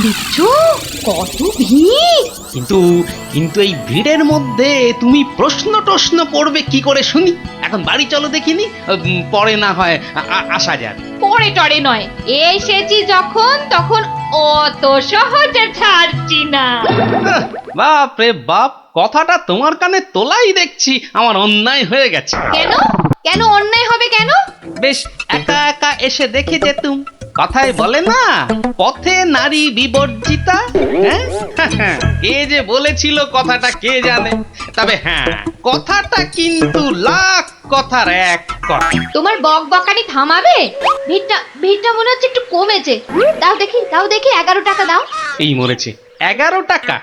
বিচ্ছু, কত ভিড়! কিন্তু কিন্তু এই ভিড়ের মধ্যে তুমি প্রশ্ন পড়বে কি করে শুনি? এখন বাড়ি চলো দেখিনি, পরে না হয় আসা যাক। পরে টরে নয়, এসেছি যখন তখন অত সহজে ছাড়ছি না। বাপ রে বাপ, কথাটা তোমার কানে তোলাই দেখছি আমার অন্যায় হয়ে গেছে। কেন? কেন অন্যায় হবে কেন? বেশ একা একা এসে দেখে যেতুম। কথায় বলে না, পথে নারী বিবর্জিতা। হ্যাঁ, কে যে বলেছিল কথাটা কে জানে। তবে হ্যাঁ, কথাটা কিন্তু লাখ কথার এক কথা। তোমার বক বকানি থামাবে? ভিড়টা মনে হচ্ছে একটু কমেছে। দাও দেখি 11 টাকা দাও। এই মরেছে, 11 টাকা?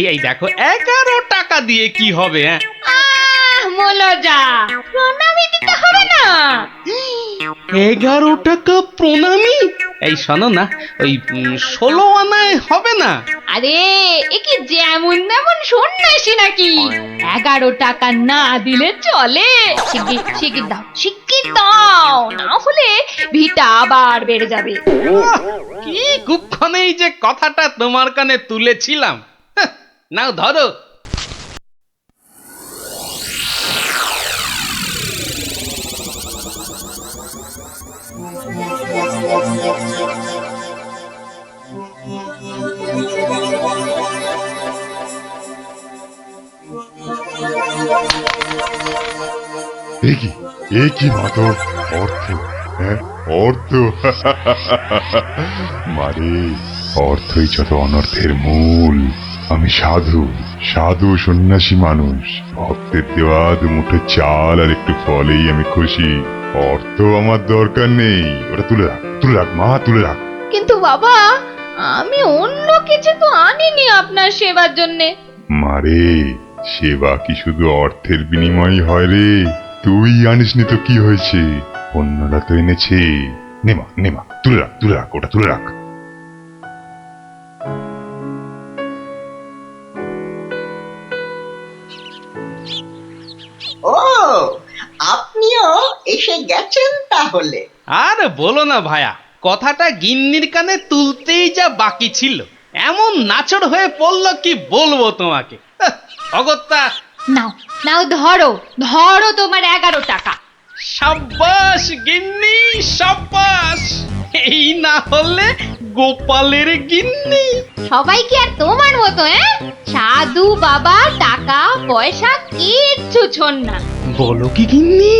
এই দেখো, 11 টাকা দিয়ে কি হবে? হ্যাঁ, মলজা, প্রণামী দিতে হবে না? 11 টাকা প্রণামী? এই শোনো না, ওই 16 আনায় হবে না? আরে এ কি যেমন তেমন সন্ন্যাসী নাকি? 11 টাকা না দিলে চলে? শিগগির দাও, না হলে ভিটা আবার বেড়ে যাবে। কি কুক্ষণেই যে কথাটা তোমার কানে তুলেছিলাম। নাও ধরো। এ কি মাতো অর্থ? হ্যাঁ, অর্থ। মারে, অর্থই যত অনর্থের মূল। আমি সাধু সন্ন্যাসী মানুষ। ভক্তের দেওয়া দুমুঠো চাল আর একটু ফলেই আমি খুশি। অর্থ আমার দরকার নেই। ওটা তুলে রাখ মা, তুলে রাখ। কিন্তু বাবা, আমি অন্য কিছু তো আনিনি আপনার সেবার জন্যে। মারে, সেবা কি শুধু অর্থের বিনিময় হয় রে? তুই আনিসনি তো কি হয়েছে? অন্যরা তো এনেছে। নেমা তুলে রাখ, ওটা তুলে রাখ। ও, আপনিও এসে গেছেন তাহলে। আর বলো না ভায়া, কথাটা গিন্নির কানে তুলতেই যা বাকি ছিল, এমন নাচড় হয়ে পড়লো কি বলবো তোমাকে। অগত্যা। নাও ধরো তোমার 11 টাকা। সাব্বাস গিন্নি, সাব্বাস। এই না হলে গোপালের গিন্নি। সবাই কি আর তোমার মতো? সাধু বাবা টাকা পয়সা কিচ্ছু ছোন না। বলো কি গিন্নি,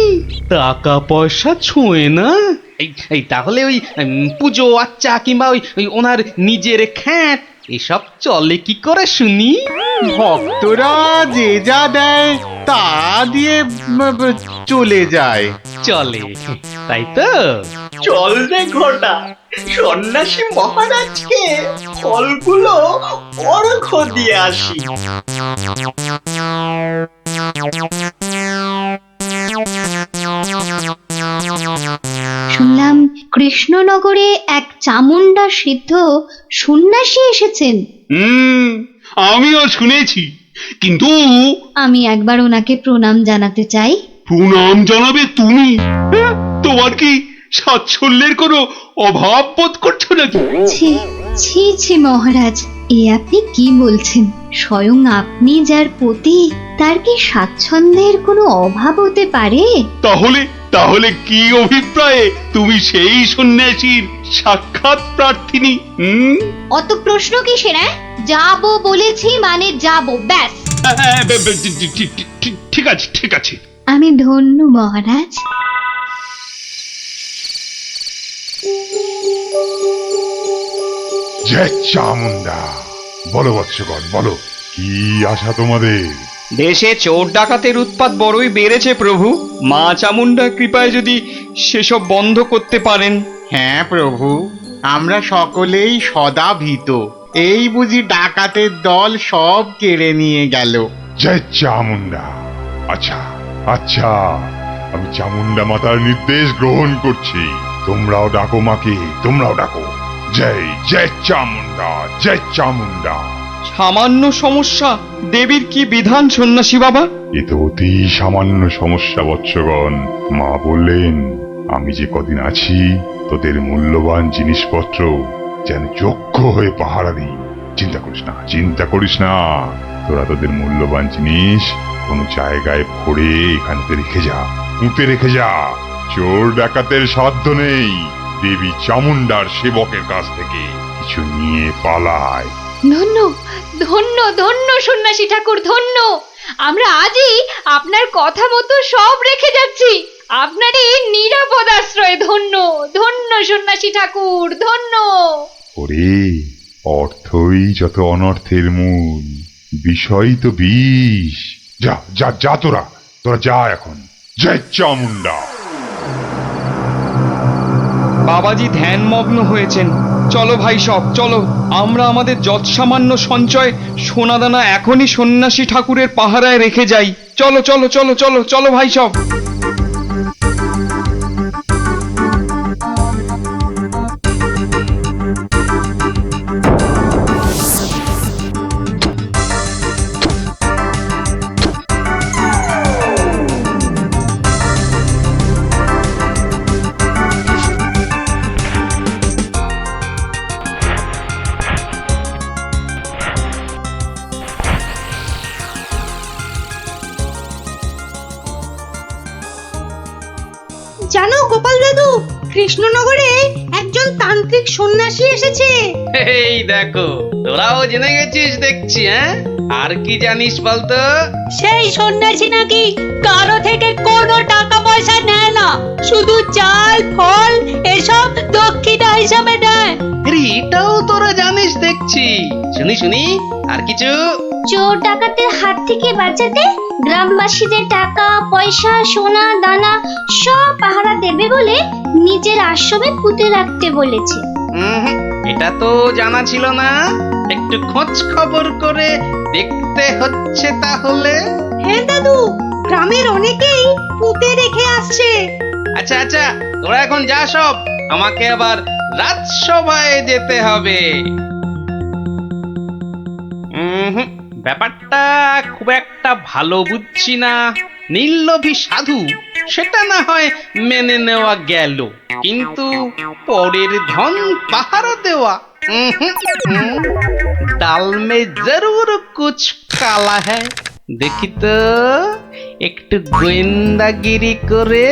টাকা পয়সা ছোঁয় না? এই তাহলে ওই পুজো আচ্চা কিংবা ওই ওনার নিজের খ্যাট এসব চলে কি করে শুনি? ভক্তরা যে যা দেয় তা দিয়ে চলে যায়। চলে, তাই তো? চল রে ঘটা, সন্ন্যাসী মহারাজকে ফলগুলো অর্ঘ্য দিয়ে আসি। শুনলাম কৃষ্ণনগরে এক চামুন্ডা সিদ্ধ সন্ন্যাসী এসেছেন। আমিও শুনেছি, কিন্তু আমি একবার ওনাকে প্রণাম জানাতে চাই। প্রণাম জানাবে তুমি? তোমার কি সাচ্ছল্যের কোনো অভাব বোধ করছো নাকি? ছি মহারাজ, এ আপনি কি বলছেন? স্বয়ং আপনি যার পতি, তার কি স্বাচ্ছন্দ্যের কোনো অভাব হতে পারে? তাহলে কি অভিপ্রায়ে তুমি সেই সন্ন্যাসীর সাক্ষাৎ প্রার্থিনী? অত প্রশ্ন কিসের? যাবো বলেছি মানে যাবো, ব্যাস। ঠিক আছে। আমি ধন্য মহারাজ। জয় চামুন্ডা। বলো বৎসগণ, বলো, কি আশা তোমাদের? দেশে চোর ডাকাতের উৎপাত বড়ই বেড়েছে প্রভু। মা চামুন্ডার কৃপায় যদি সেসব বন্ধ করতে পারেন। হ্যাঁ প্রভু, আমরা সকলেই সদা ভীত। এই বুঝি ডাকাতের দল সব কেড়ে নিয়ে গেল। জয় চামুন্ডা। আচ্ছা, আমি চামুন্ডা মাতার নির্দেশ গ্রহণ করছি। তোমরাও ডাকো মাকে, তোমরাও ডাকো। জয় চামুন্ডা, জয় চামুন্ডা। সামান্য সমস্যা, দেবীর কি বিধান সন্ন্যাসী বাবা? এ তো অতি সামান্য সমস্যা বৎসগণ। মা বললেন, আমি যে কদিন আছি তোদের মূল্যবান জিনিসপত্র যেন যোগ্য হয়ে পাহারা দিই। চিন্তা করিস না, চিন্তা করিস না। তোরা তোদের মূল্যবান জিনিস কোনো জায়গায় ভরে এখানে রেখে যা, পুঁতে রেখে যা। চোর ডাকাতের সাধ্য নেই দেবী চামুন্ডার সেবকের কাছ থেকে কিছু নিয়ে পালায়। ধন্য ধন্য ধন্য সন্ন্যাসী ঠাকুর, ধন্য। আমরা আজই আপনার কথা মতো সব রেখে যাচ্ছি। আপনার এই নিরাপদ আশ্রয় ধন্য ধন্য সন্ন্যাসী ঠাকুর, ধন্য। ওরে, অর্থই যত অনর্থের মূল, বিষয় তো বিষ। যা যা যা, তোরা তোরা যা এখন। জয় চামুন্ডা। বাবাজি ধ্যানমগ্ন হয়েছেন। চলো ভাই সব, চলো। আমরা আমাদের যৎসামান্য সঞ্চয় সোনাদানা এখনই সন্ন্যাসী ঠাকুরের পাহারায় রেখে যাই। চলো চলো চলো চলো চলো ভাই সব। জানো গোপাল দাদু, কৃষ্ণনগরে একজন তান্ত্রিক সন্ন্যাসী এসেছে। এই দেখো, তোরাও জেনে গেছিস দেখছি। হ্যাঁ, আর কি জানিস বলতো? সেই সন্ন্যাসী নাকি কারো থেকে কোনো টাকা পয়সা নেয় না, শুধু চাল ফল এসব দক্ষিণা হিসাবে নেয়। আরে এটাও তোরা জানিস দেখছি। শুনি শুনি, আর কিছু? চোর ডাকাতের হাত থেকে বাঁচাতে গ্রামবাসীদের টাকা পয়সা সোনা দানা সব পাহারা দেবে বলে নিজের আশ্রমে পুঁতে রাখতে বলেছে। এটা তো জানা ছিল না। একটু খোঁজ খবর করে দেখতে হচ্ছে তাহলে। হ্যাঁ দাদু, গ্রামের অনেকেই পুঁতে রেখে আসছে। আচ্ছা আচ্ছা, তোরা এখন যা সব, আমাকে আবার রাজসভায় যেতে হবে। ব্যাপারটা খুব একটা ভালো বুঝছি না। নীললোভী সাধু সেটা না হয় মেনে নেওয়া গেল, কিন্তু পরের ধন পাহারা দেওয়া, ডাল মে জরুর কুছ কালা হ্যায়। দেখি তো একটু গোয়েন্দাগিরি করে।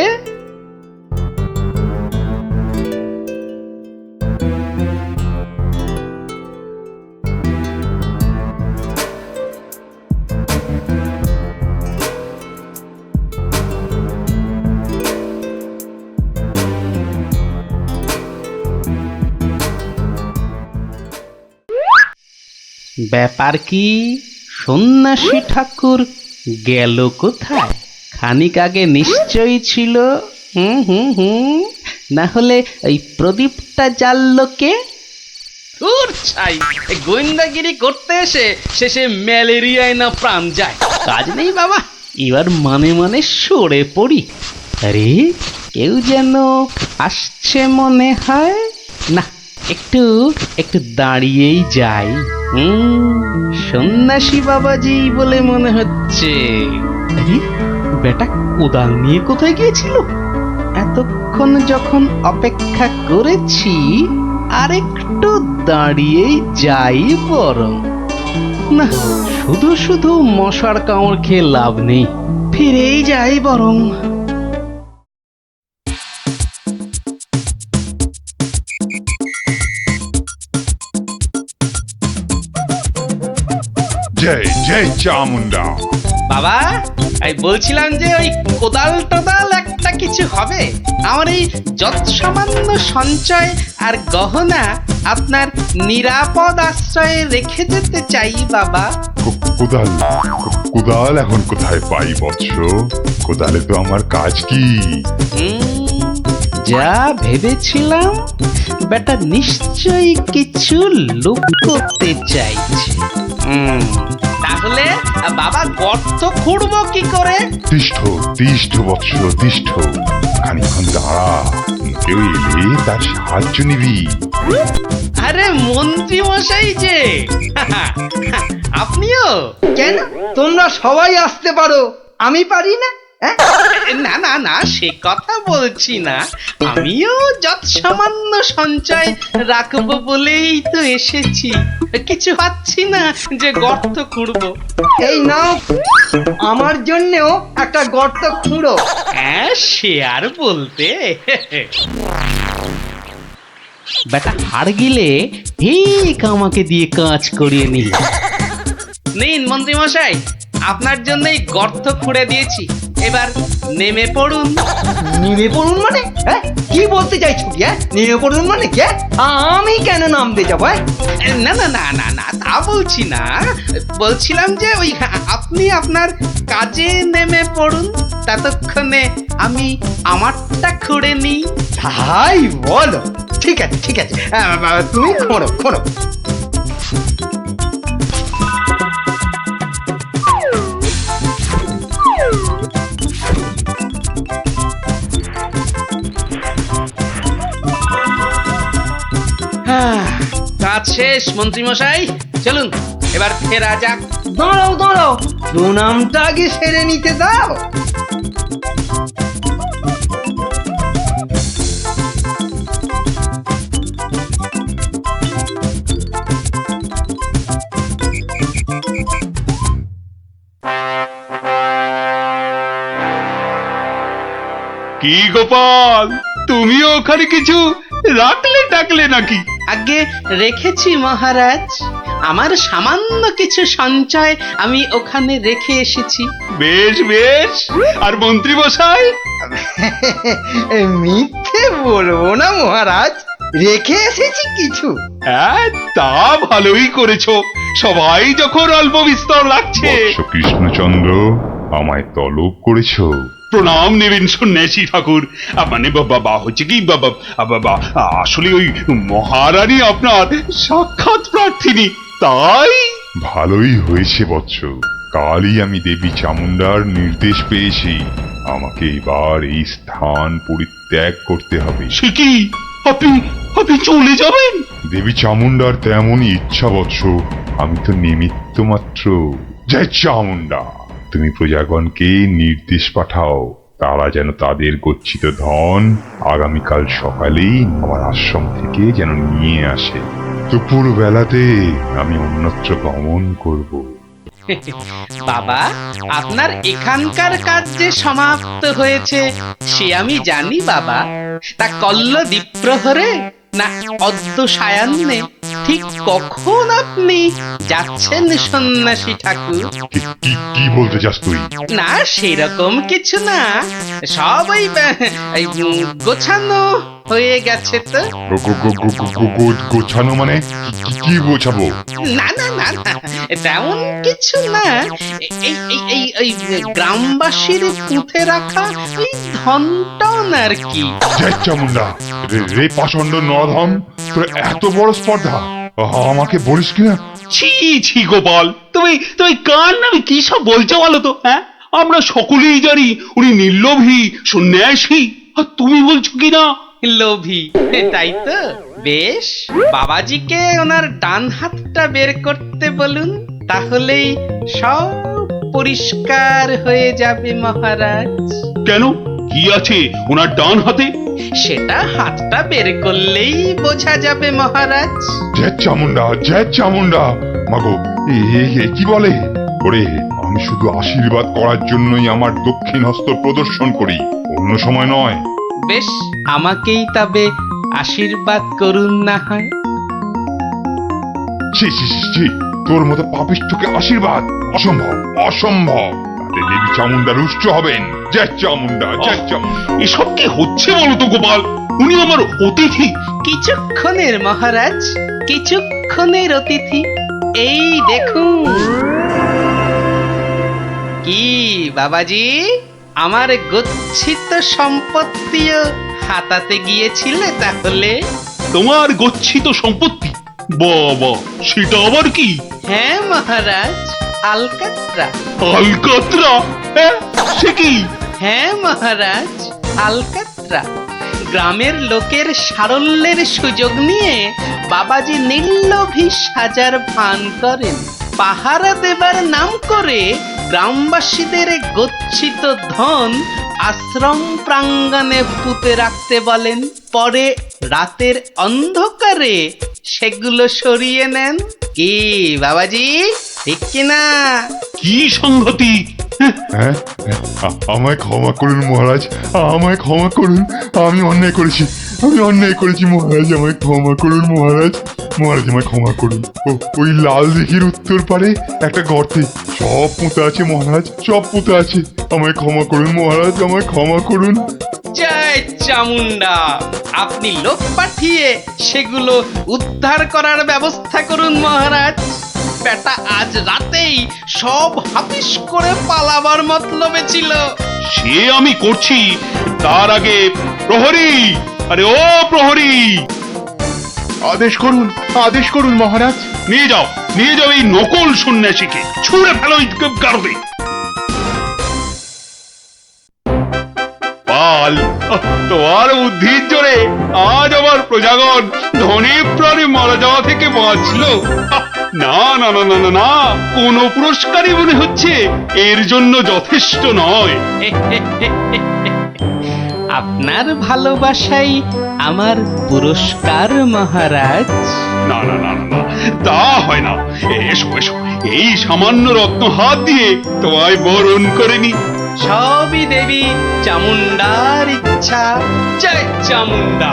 ব্যাপার কি, সন্ন্যাসী ঠাকুর গেল কোথায়? খানিক আগে নিশ্চয়ই ছিল। না হলে ওই প্রদীপটা জ্বাললো কে? ধুর ছাই, এই গোয়েন্দাগিরি করতে এসে শেষে ম্যালেরিয়ায় না প্রাণ যায়। কাজ নেই বাবা, এবার মানে মানে সরে পড়ি। আরে কেউ যেন আসছে মনে হয়। না, একটু একটু দাঁড়িয়েই যাই। সন্ন্যাসী বাবাজি বলে মনে হচ্ছে। আরে বেটা কোদাল নিয়ে কোথায় গিয়েছিল? এতক্ষণ যখন অপেক্ষা করেছি, আর একটু দাঁড়িয়েই যাই বরং। না, শুধু শুধু মশার কামড় খেয়ে লাভ নেই, ফিরেই যাই বরং। জয় জয় চামুন্ডা। বাবা, আমি বলছিলাম যে ওই কোদাল টোদাল একটা কিছু হবে। আমার এই যৎসামান্য সঞ্চয় আর গহনা আপনার নিরাপদ আশ্রয়ে রেখে যেতে চাই বাবা। কোদাল কোদাল এখন কোথায় পাই বৎস? কোদালে তো আমার কাজ কি? যা ভেবেছিলাম, বেটা নিশ্চয়ই কিছু লুকোতে চাইছে। তাহলে বাবা গর্ত খুঁড়বো কি করে? তিষ্ঠ তিষ্ঠ বৎস তিষ্ঠ, খানিক্ষণ দাঁড়া, কেউ এলে তার সাহায্য নিবি। আরে মন্ত্রী মশাই যে, আপনিও? কেন, তোমরা সবাই আসতে পারো, আমি পারি না? হ্যাঁ? না না না, সে কথা বলছি না। আমিও যত সামান্য সঞ্চয় রাখবো বলেই তো এসেছি। কিছু পাচ্ছি না যে গর্ত খুঁড়বো। এই নাও, আমার জন্যেও একটা গর্ত খুঁড়ো। হ্যাঁ, সে আর বলতে। বেটা হাড় গিলে ঠিক আমাকে দিয়ে কাজ করিয়ে নিল। নিন মন্ত্রী মশাই, আপনার জন্যই গর্ত খুঁড়ে দিয়েছি। এবার নেমে পড়ুন। নেমে পড়ুন মানে? হ্যাঁ, কি বলতে চাইছো কি? হ্যাঁ, নেমে পড়ুন মানে কে? আমি কেন নামতে যাবো? না না না না না, তা বলছি না। বলছিলাম যে ওই আপনি আপনার কাজে নেমে পড়ুন, ততক্ষণে আমি আমারটা খুঁড়ে নিই। তাই বলো? ঠিক আছে ঠিক আছে, তুমি খোঁড়ো খোঁড়ো। কাজ শেষ মন্ত্রী মশাই, চলুন এবার ফেরা যাক। দাঁড়াও দাঁড়াও, প্রণামটা আগে সেরে নিতে দাও। কি গোপাল, তুমিও ওখানে কিছু রাখলে টাকলে নাকি? আগে রেখেছি মহারাজ, আমার সামান্য কিছু সঞ্চয় আমি ওখানে রেখে এসেছি। বেশ বেশ, আর মন্ত্রী মশাই? মিথ্যে বলবো না মহারাজ, রেখে এসেছি কিছু। হ্যাঁ, তা ভালোই করেছো। সবাই যখন অল্প বিস্তর লাগছে। বৎস কৃষ্ণচন্দ্র, আমায় তলব করেছো? প্রণাম নেবেন সন্ন্যাসী ঠাকুর। মানে বাবা হচ্ছে কি বাবা, আসলে ওই মহারানী আপনার সাক্ষাৎ প্রার্থিনী, তাই। ভালোই হয়েছে বৎস, কালই আমি দেবী চামুন্ডার নির্দেশ পেয়েছি। আমাকে এবার এই স্থান পরিত্যাগ করতে হবে। সে কি, আপনি আপনি চলে যাবেন? দেবী চামুন্ডার তেমনই ইচ্ছা বৎস, আমি তো নিমিত্ত মাত্র। জয় চামুন্ডা, তুমি প্রজাগণকে নির্দেশ পাঠাও, তারা যেন তাদের গচ্ছিত ধন আগামীকাল সকালেই আমার আশ্রম থেকে যেন নিয়ে আসে। দুপুর বেলাতে আমি অন্যত্র গমন করব। বাবা, আপনার এখানকার কাজ যে সমাপ্ত হয়েছে সে আমি জানি বাবা। তা কল্ল দ্বীপ্রহরে না অদ্য সায়ান্নে ঠিক কখন আপনি যাচ্ছেন সন্ন্যাসী ঠাকুর? কি বলতে চাস তুই? না সেরকম কিছু না, সব ওই গোছানো হয়ে গেছে তো। গোছানো মানে কি গোছাবো? না না না না, তেমন কিছু না। এই গ্রামবাসীর পুঁতে রাখা ওই ধনটন আর কি। জয় চামুন্ডা, রে পাষণ্ড নরধম, তোর এত বড় স্পর্ধা আমাকে বলিস কিনা? ছি ছি গোপাল, তুমি তুমি কার নামে কি সব বলছো বলো তো? হ্যাঁ, আমরা সকলেই জানি উনি নির্লোভী সন্ন্যাসী, আর তুমি বলছো কিনা লোভী। তাই তো, বেশ, বাবাজিকে ওনার ডান হাতটা বের করতে বলুন, তাহলেই সব পরিষ্কার হয়ে যাবে মহারাজ। কেন, কি আছে ওনার ডান হাতে? সেটা হাতটা বের করলেই বোঝা যাবে মহারাজ। জয় চামুন্ডা, জয় চামুন্ডা। মাগো, কি বলে? ওরে, আমি শুধু আশীর্বাদ করার জন্যই আমার দক্ষিণ হস্ত প্রদর্শন করি, অন্য সময় নয়। বেশ, আমাকেই তবে আশীর্বাদ করুন না হয়। ছি, তোর মতো পাপিষ্ঠকে আশীর্বাদ? অসম্ভব অসম্ভব, তাতে দেবী চামুন্ডা রুষ্ট হবেন। জয় চামুন্ডা, জয় চামুন্ডা। এসব কি হচ্ছে বলো তো গোপাল? উনি আমার অতিথি। কিছুক্ষণের মহারাজ, কিছুক্ষণের অতিথি। এই দেখুন। কি বাবাজি, আমার গচ্ছিত সম্পত্তিও হাতাতে গিয়েছিলে তাহলে? তোমার গচ্ছিত সম্পত্তি? বাবা, সেটা আবার কি? হ্যাঁ মহারাজ, আলকাত্রা। আলকাত্রা? সে কি? হ্যাঁ মহারাজ, আলকাত্রা। গ্রামের লোকের সারল্যের সুযোগ নিয়ে বাবাজি নির্লোভী সাজার ভান করেন। পাহারা দেবার নাম করে গ্রামবাসীদের গচ্ছিত ধন আশ্রম প্রাঙ্গণে পুঁতে রাখতে বলেন, পরে রাতের অন্ধকারে সেগুলো সরিয়ে নেন। কি বাবাজি, ঠিক কিনা? কি সংগতি? হ্যাঁ, আমায় ক্ষমা করুন মহারাজ, আমায় ক্ষমা করুন। আমি অন্যায় করেছি, আমি অন্যায় করেছি মহারাজ, আমায় ক্ষমা করুন মহারাজ। মহারাজ আমায় ক্ষমা করুন। ওই লাল দিঘির উত্তর পারে একটা গর্তে সব পুঁতে আছে মহারাজ, সব পুঁতে আছে। আমায় ক্ষমা করুন মহারাজ, আমায় ক্ষমা করুন। জয় চামুন্ডা, আপনি লোক পাঠিয়ে সেগুলো উদ্ধার করার ব্যবস্থা করুন মহারাজ। বেটা আজ রাতেই সব হাফিস করে পালাবার মতলবে ছিল। সে আমি করছি, তার আগে প্রহরী, আরে ও প্রহরী, আদেশ করুন, আদেশ করুন মহারাজ। নিয়ে যাও এই নকল সন্ন্যাসীকে, ছুঁড়ে ফেলো এই গারদে। পাল, তোমার বুদ্ধির জোরে আজ আমার প্রজাগণ ধনে প্রাণে মারা যাওয়া থেকে বাঁচলো। না না না না না না, কোনো পুরস্কারই মনে হচ্ছে এর জন্য যথেষ্ট নয়। আপনার ভালোবাসাই আমার পুরস্কার মহারাজ। না না না না না, তা হয় না। এসো এসো, এই সামান্য রত্ন হাত দিয়ে তোমায় বরণ করে নি। সবই দেবী চামুন্ডার ইচ্ছা। জয় চামুন্ডা।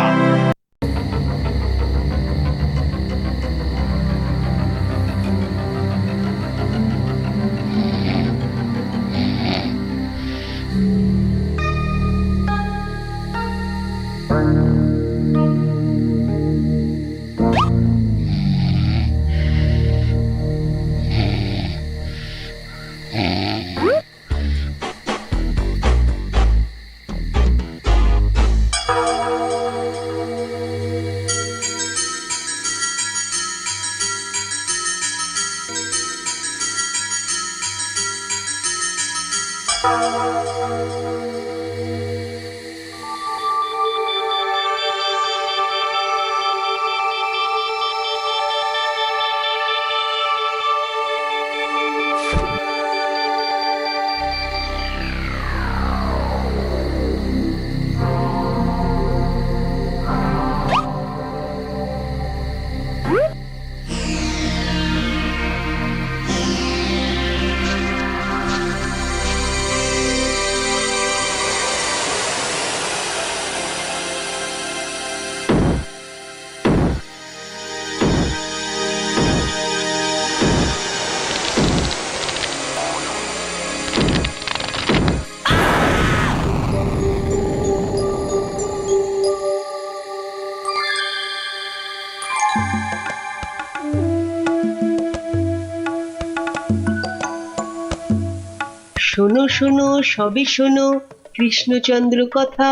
শোনো শোনো সবই শোনো কৃষ্ণচন্দ্র কথা,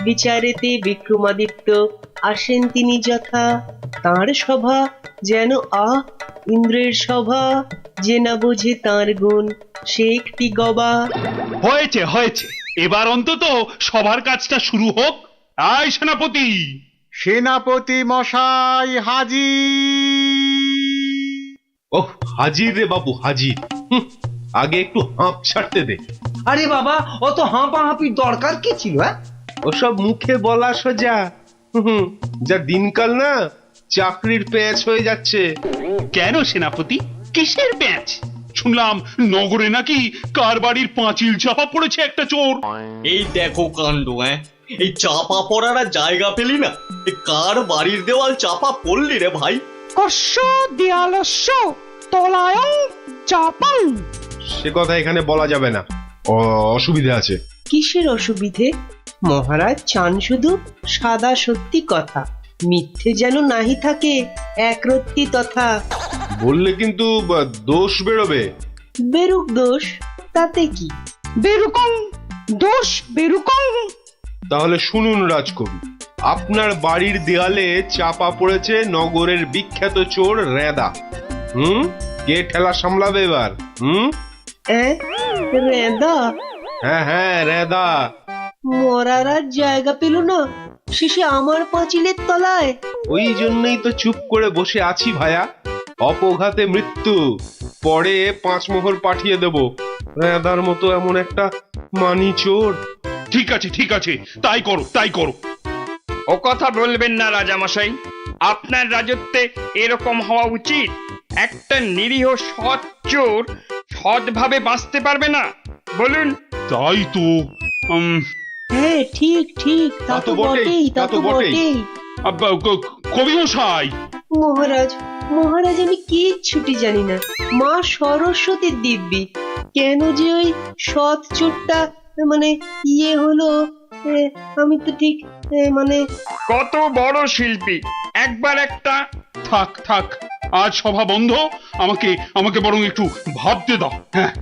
বিচারেতে বিক্রমাদিত্য আসেন তিনি যথা। তাঁর সভা যেন ইন্দ্রের সভা, যে না বোঝে তাঁর গুণ সে একটি গবা। হয়েছে হয়েছে, এবার অন্তত সবার কাজটা শুরু হোক। আয় সেনাপতি। সেনাপতি মশাই হাজির। ওহ, হাজির রে বাবু হাজির। আগে একটু হাঁপ ছাড়তে দে। আরে বাবা, অত হাঁপাহাঁপির দরকার কি ছিল? ওসব মুখে বলা সোজা। যা দিনকাল না, চাকরির প্যাঁচ হয়ে যাচ্ছে। কেন সেনাপতি, কিসের প্যাঁচ? শুনলাম নগরে নাকি কার বাড়ির পাঁচিল চাপা পড়েছে একটা চোর। এই দেখো কাণ্ড। এই চাপা পড়ার আর জায়গা পেলি না, কার বাড়ির দেওয়াল চাপা পড়লি রে ভাই? কস্য দেয়ালস্য তলায় চাপাং। সে কথা এখানে বলা যাবে না, অসুবিধা আছে। কিসের অসুবিধে? মহারাজ চান শুধু সাদা সত্যি কথা, মিথ্যে যেন নাহি থাকে একরত্তি তথা। বললে কিন্তু দোষ বেরোবে। বেরুক দোষ, তাতে কি? বেরুকং দোষ বেরুকং। তাহলে শুনুন রাজকবি, আপনার বাড়ির দেয়ালে চাপা পড়েছে নগরের বিখ্যাত চোর রেদা। কে ঠেলা সামলাবে এবার? রেদা? হ্যাঁ হ্যাঁ, রেদা। মরার আর জায়গা পেল না, শেষে আমার পাঁচিলের তলায়। ওই জন্যই তো চুপ করে বসে আছি ভায়া, অপঘাতে মৃত্যু। পরে 5 মোহর পাঠিয়ে দেব। রেদার মতো এমন একটা মানি চোর। ঠিক আছে ঠিক আছে, তাই করো তাই করো। ও কথা বলবেন না রাজামশাই, আপনার রাজত্বে এরকম হওয়া উচিত। একটা নিরীহ সৎ চোর সৎভাবে বাঁচতে পারবে না, বলুন? তাই তো। হ্যাঁ ঠিক ঠিক, তা তো বটেই, তা তো বটেই। কবি মশাই, মহারাজ মহারাজ আমি কিচ্ছুটি জানি না। মা সরস্বতীর দিব্যি কেন যে ওই সৎ চোরটা মানে ইয়ে হলো, আমি তো ঠিক মানে। কত বড় শিল্পী, একবার একটা। থাক থাক, আজ সভা বন্ধ। আমাকে আমাকে বরং একটু ভাবতে দাও। হ্যাঁ,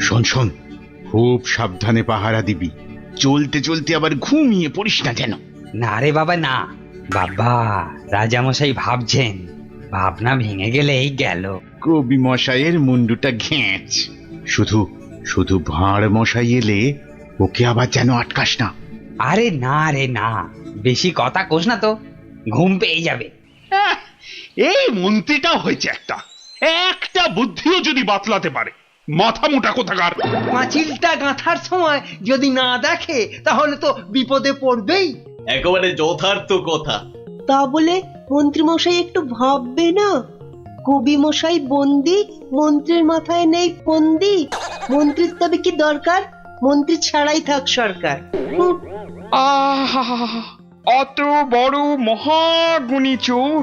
শোন শোন, খুব সাবধানে পাহারা দিবি। চলতে চলতে আবার ঘুমিয়ে পড়িস না যেন। না রে বাবা না, বাবা রাজামশাই ভাবছেন, ভাবনা ভেঙে গেলেই গেল। কবি মশাইয়ের মুন্ডুটা ঘেঁচ। শুধু শুধু ভাঁড় মশাই এলে ওকে আবার যেন আটকাস না। আরে না রে না, বেশি কথা কোস না তো, ঘুম পেয়ে যাবে। এই মন্ত্রীটা হয়েছে একটা একটা বুদ্ধিও যদি বাতলাতে পারে, মাথা মোটা কোথাকার। পাঁচিলটা গাঁথার সময় যদি না দেখে তাহলে তো বিপদে পড়বেই। একেবারে যথার্থ কথা। তা বলে মন্ত্রী মশাই একটু ভাববে না? কবি মশাই বন্দি, মন্ত্রীর মাথায় নেই ফন্দি। মন্ত্রীর তবে কি দরকার? মন্ত্রী ছাড়াই থাক সরকার। অত বড় মহাগুণী চোর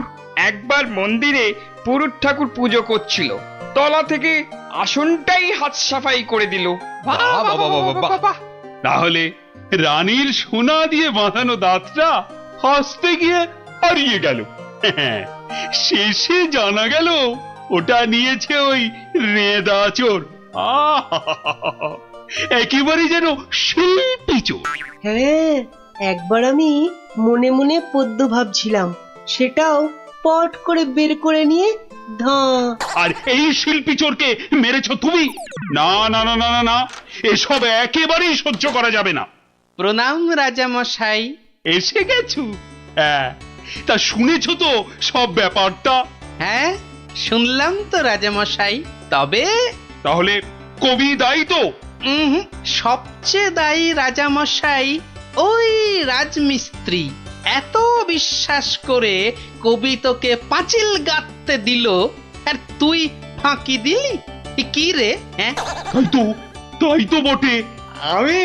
একবার মন্দিরে পুরুত ঠাকুর পুজো করছিল, তলা থেকে আসনটাই হাত সাফাই করে দিল। তাহলে রানীর সোনা দিয়ে বাঁধানো দাঁতটা হাসতে গিয়ে হারিয়ে গেল। শেষে জানা গেল ওটা নিয়েছে ওই রেদা চোর। একেবারে যেন শিল্পী চোর। হ্যাঁ, একবার আমি মনে মনে পদ্য ভাবছিলাম, সেটাও পট করে বের করে নিয়ে ধাঁ। আর এই শিল্পী চোরকে মেরেছ তুমি? না না না না না, এসব একেবারেই সহ্য করা যাবে না। প্রণাম রাজা মশাই। এসে গেছো? হ্যাঁ, তা শুনেছ তো সব ব্যাপারটা? হ্যাঁ শুনলাম তো রাজা মশাই। তবে তাহলে কবি দায়ী তো? সবচেয়ে দায়ী রাজা মশাই ওই রাজমিস্ত্রি। এত বিশ্বাস করে কবি তোকে পাঁচিল গাঁথতে দিল, আর তুই ফাঁকি দিলি। কি রে? হ্যাঁ তাই তো বটে। আমি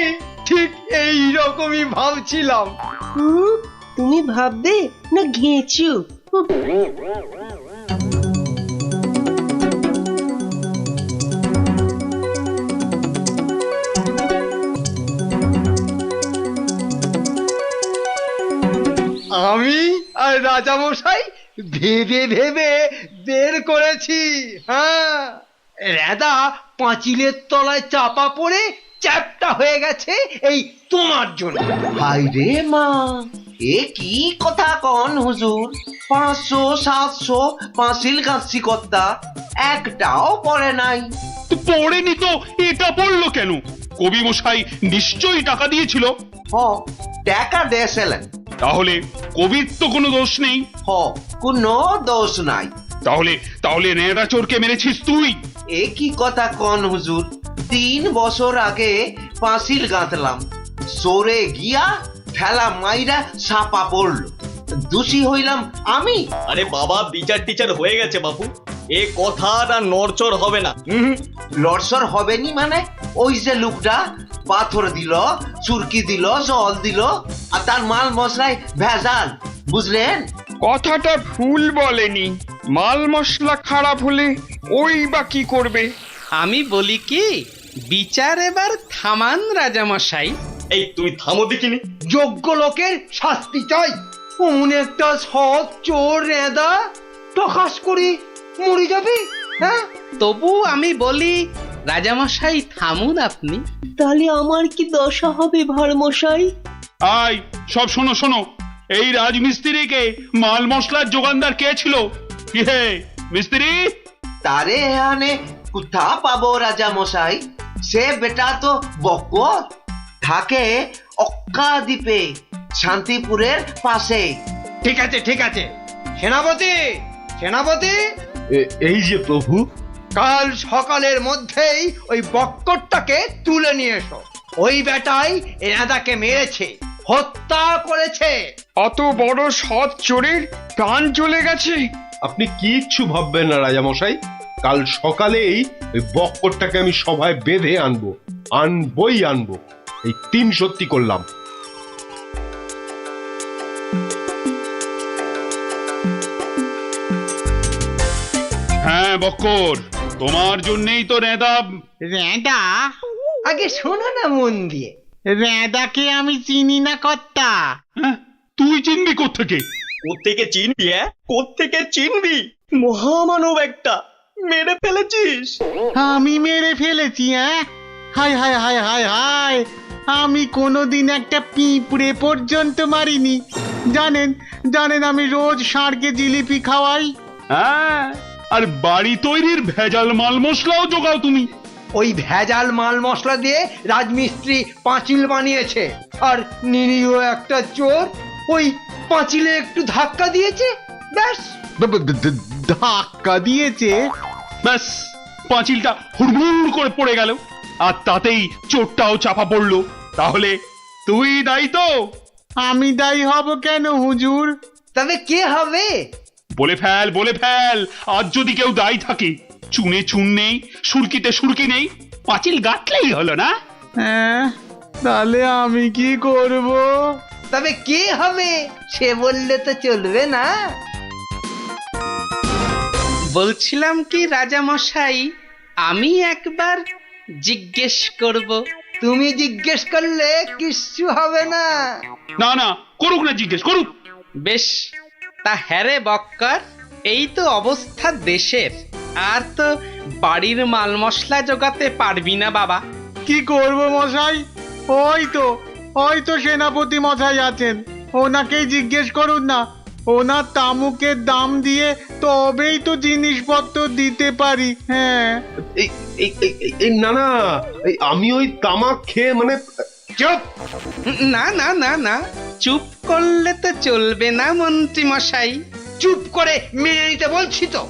ঠিক এই রকমই ভাবছিলাম। তুমি ভাববে না ঘেঁচু? আমি আর রাজামশাই ভেবে ভেবে বের করেছি। হ্যাঁ, রেদা পাঁচিলের তলায় চাপা পড়ে চ্যাপ্টা হয়ে গেছে এই তোমার জন্য। হাই রে মা, এ কি কথা কন হুজুর? 500 700 পাঁচিল গাছছি কর্তা, একটাও পড়ে নাই। পড়েনি তো এটা পড়লো কেন? কবি মশাই নিশ্চয়ই টাকা দিয়েছিল। হ টাকা দিয়েছিলেন। তাহলে কবির তো কোনো দোষ নেই। হ কোনো দোষ নাই। তাহলে তাহলে নেড়া চোরকে মেরেছিস তুই? এ কি কথা কন হুজুর, 3 বছর আগে পাঁচিল গাঁথলাম, সরে গিয়া ঠেলা মাইরা ছাপা পড়লো, দোষী হইলাম আমি। আরে বাবা, বিচার টিচার হয়ে গেছে বাপু, এ কথা আর নড়চড় হবে না। লড়সর হবে নি মানে? ওই যে লোকটা পাথর দিল, চুরকি দিল, জল দিল, আর তার মাল মশলায় ভেজাল, বুঝলেন? কথাটা ভুল বলেনি। মাল মশলা খারাপ হলে ওই বা কি করবে? আমি বলি কি, বিচার এবার থামান রাজামশাই। এই তুমি থামো দেখিনি। যোগ্য লোকের শাস্তি চাই। অমন একটা সৎ চোর রেদা টকাস করে মরে যাবে, হ্যাঁ? তবু আমি বলি রাজামশাই থামুন আপনি। তাহলে আমার কি দশা হবে ভাড়মশাই? আয় সব শোনো শোনো, এই রাজমিস্ত্রিকে মাল মশলার যোগানদার কে ছিল? কি হে মিস্ত্রি? তারে এখানে কোথা পাবো রাজা মশাই? সে বেটা তো বকর, থাকে অক্কা দ্বীপে, শান্তিপুরের পাশে। ঠিক আছে ঠিক আছে, সেনাপতি সেনাপতি, এই যে প্রভু। কাল সকালের মধ্যেই ওই বক্করটাকে তুলে নিয়ে এসো। ওই বেটাই এনাদাকে মেরেছে, হত্যা করেছে। অত বড় সৎ চোরের প্রাণ চলে গেছে। আপনি কিচ্ছু ভাববেন না রাজামশাই, কাল সকালেই ওই বক্করটাকে আমি সভায় বেঁধে আনবই আনবো। এই 3 সত্যি করলাম। হ্যাঁ বক্কর, তোমার জন্যই তো নেদা। রেঁদা? আগে শোনো না মন দিয়ে। রেঁদাকে আমি চিনি না কর্তা। হ্যাঁ, তুই চিনবি কোত্থেকে? কোত্থেকে চিনবি? কোত্থেকে চিনবি? মহামানব একটা, মেরে ফেলেছিস। আমি মেরে ফেলেছি? হায় হায় হায় হায় হায়, আমি কোনোদিন একটা পিঁপড়ে পর্যন্ত মারিনি। জানেন জানেন, আমি রোজ ষাঁড়কে জিলিপি খাওয়াই। হ্যাঁ, আর বাড়ি তৈরির ভেজাল মাল মশলাও জোগাও তুমি। ওই ভেজাল মাল মশলা দিয়ে রাজমিস্ত্রি পাঁচিল বানিয়েছে, আর নিরীহ একটা চোর ওই পাঁচিলে একটু ধাক্কা দিয়েছে, ব্যাস। ধাক্কা দিয়েছে? ব্যাস, পাঁচিলটা হুড়মুড় করে পড়ে গেল, আর তাতেই চোরটাও চাপা পড়লো। তাহলে তুই দায়ী তো? আমি দায়ী হব কেন হুজুর? তবে কে হবে? বলে ফেল, আজ যদি কেউ দায়ী থাকে। চুনে চুন নেই, সুরকিতে সুরকি নেই, পাঁচিল গাঁথলেই হলো না? হ্যাঁ, তাহলে আমি কি করব? তবে কে হবে সে বললে তো চলবে না। বলছিলাম কি রাজামশাই, আমি একবার জিজ্ঞেস করব। তুমি জিজ্ঞেস করলে কিচ্ছু হবে না। না না, করুক না, জিজ্ঞেস করুক। বেশ, তা হ্যারে বক্কর, এই তো অবস্থা দেশের, আর তো বাড়ির মাল মশলা জোগাতে পারবি না বাবা। কি করব মশাই? ওই তো সেনাপতি মশাই আছেন, ওনাকেই জিজ্ঞেস করুন না। ওনার তামুকের দাম দিয়ে তবেই তো জিনিসপত্র দিতে পারি। হ্যাঁ, না, আমি ওই তামাক খেয়ে মানে। চুপ! না না না না, চুপ করলে তো চলবে না মন্ত্রী মশাই। চুপ করে মেনে নিতে বলছি তো।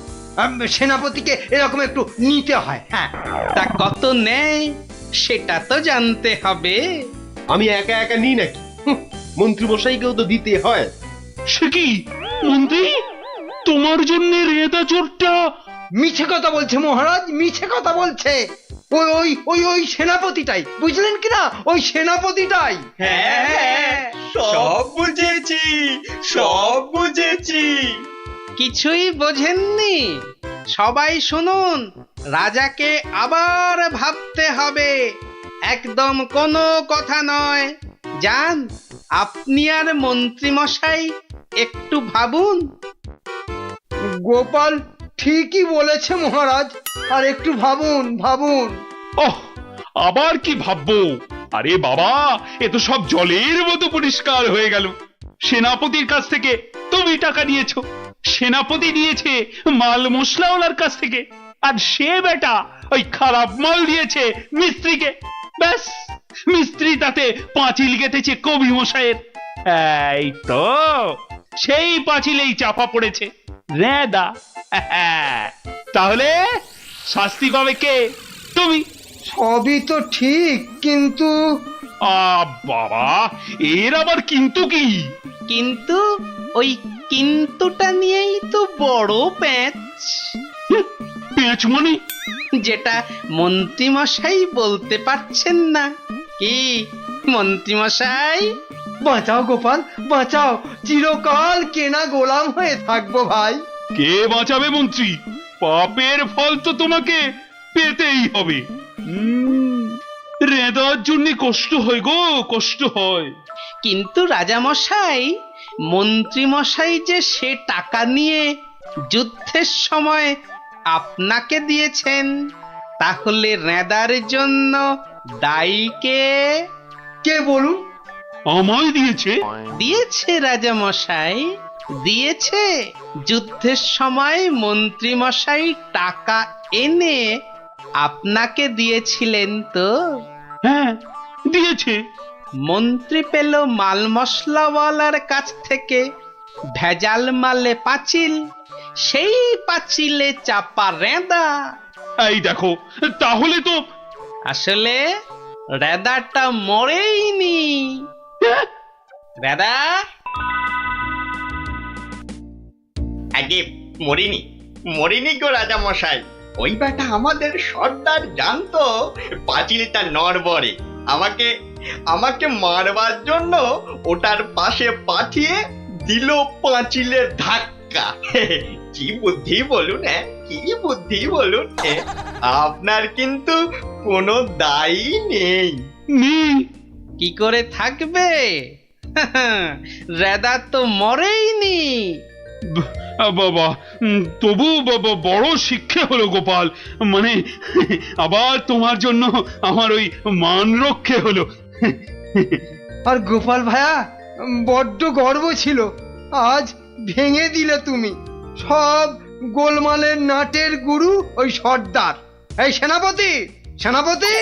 সেনাপতিকে এরকম একটু নিতে হয়। হ্যাঁ, তা কত নেয় সেটা তো জানতে হবে। আমি একা একা নিই নাকি? মন্ত্রী মশাইকেও তো দিতে হয়। সে কি মন্ত্রী, তোমার জন্য রেদা চোরটা? মিছে কথা বলছে মহারাজ, মিছে কথা বলছে। ওই ওই ওই ওই সেনাপতিটাই, বুঝলেন কিনা? ওই সেনাপতিটাই। হ্যাঁ, সব বুঝেছি। কিছুই বোঝেননি? সবাই শুনুন, রাজাকে আবার ভাবতে হবে, একদম কোনো কথা নয়। যান, আপনি আর মন্ত্রী মশাই একটু ভাবুন। গোপাল ঠিকই বলেছে মহারাজ, আর একটু ভাবুন ভাবুন। ওহ, আবার কি ভাববো? আরে বাবা, এ তো সব জলের মতো পরিষ্কার হয়ে গেল। সেনাপতির কাছ থেকে তুমি টাকা নিয়েছো, সেনাপতি নিয়েছে মাল মশলাওয়ালার কাছ থেকে, আর সে বেটা ওই খারাপ মাল দিয়েছে মিস্ত্রিকে। ব্যাস, মিস্ত্রি তাতে পাঁচিল কেটেছে কবি মশাইয়ের। এই তো সেই পাঁচিলেই চাপা পড়েছে রেদা। তাহলে শাস্তি পাবে কে? তুমি। সবই তো ঠিক, কিন্তু বাবা, এর আবার কিন্তু কি? কিন্তু ওই কিন্তুটা নিয়েই তো বড় প্যাঁচ। পেঁচ মানে? যেটা মন্ত্রীমশাই বলতে পারছেন না। কি মন্ত্রীমশাই? বাঁচাও গোপাল, বাঁচাও, চিরকাল কেনা গোলাম হয়ে থাকবো ভাই। কে বাঁচাবে মন্ত্রী? পাপের ফল তো তোমাকে পেতেই হবে। রেদার জন্য কষ্ট হয় গো, কষ্ট হয়। কিন্তু রাজামশাই, মন্ত্রীমশাই যে সে টাকা নিয়ে যুদ্ধের সময় আপনাকে দিয়েছেন, তাহলে রেদার জন্য দায়ী কে? কে বলুন? আমায় দিয়েছে? দিয়েছে রাজামশাই, দিয়েছে। যুদ্ধের সময় মন্ত্রীমশাই টাকা এনে আপনাকে দিয়েছিলেন তো? হ্যাঁ, দিয়েছে। মন্ত্রী পেল মাল মশলাওয়ালার কাছ থেকে ভেজাল মালে পাঁচিল, সেই পাঁচিলে চাপা রেঁদা। এই দেখো, তাহলে তো আসলে রেদাটা মরেইনি। রেদা আগে মরিনি, মরিনি গো রাজা মশাই। ওই বেটা আমাদের সর্দার জানতো পাঁচিলটা নড়বড়ে। আমাকে মারবার জন্য ওটার পাশে পাঠিয়ে দিল পাঁচিলের ধাক্কা। কি বুদ্ধি বলুন, হ্যাঁ, কি বুদ্ধি বলুন। আপনার কিন্তু কোনো দায়ী নেই। কি করে থাকবে? রেদা তো মরেইনি। বাবা, তবু বড় শিক্ষা হলো গোপাল। মানে আবার তোমার জন্য আমার ওই মান রক্ষে হলো। আর গোপাল ভাইয়া, বড্ড গর্ব ছিল, আজ ভেঙে দিলে তুমি। সব গোলমালের নাটের গুরু ওই সর্দার। এই সেনাপতি, সেনাপতি!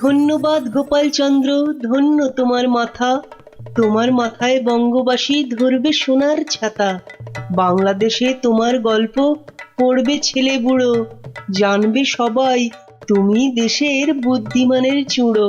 ধন্যবাদ গোপালচন্দ্র, ধন্য তোমার মাথা। তোমার মাথায় বঙ্গবাসী ধরবে সোনার ছাতা। বাংলাদেশে তোমার গল্প পড়বে ছেলে বুড়ো, জানবে সবাই তুমি দেশের বুদ্ধিমানের চূড়ো।